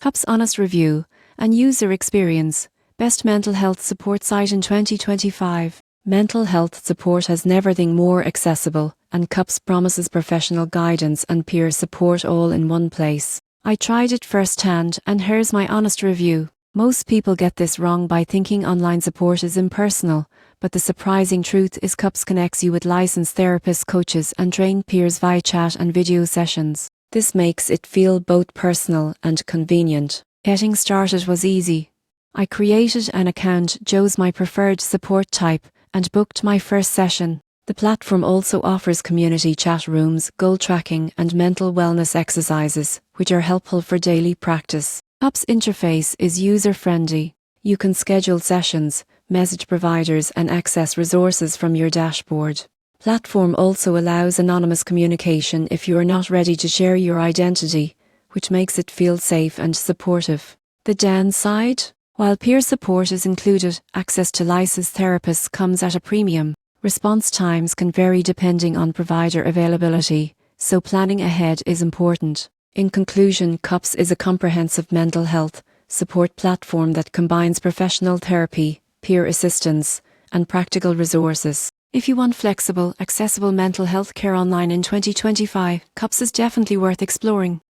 CUP's honest review and user experience. Best mental health support site in 2025. Mental health support has never been more accessible, and CUPS promises professional guidance and peer support all in one place. I tried it firsthand, and here's my honest review. Most people get this wrong by thinking online support is impersonal, but the surprising truth is CUPS connects you with licensed therapists, coaches, and trained peers via chat and video sessions. This makes it feel both personal and convenient. Getting started was easy. I created an account, chose my preferred support type, and booked my first session. The platform also offers community chat rooms, goal tracking, and mental wellness exercises, which are helpful for daily practice. CUP's interface is user-friendly. You can schedule sessions, message providers, and access resources from your dashboard. Platform also allows anonymous communication if you are not ready to share your identity, which makes it feel safe and supportive. The downside? While peer support is included, access to licensed therapists comes at a premium. Response times can vary depending on provider availability, so planning ahead is important. In conclusion, CUPS is a comprehensive mental health support platform that combines professional therapy, peer assistance, and practical resources. If you want flexible, accessible mental health care online in 2025, CUPS is definitely worth exploring.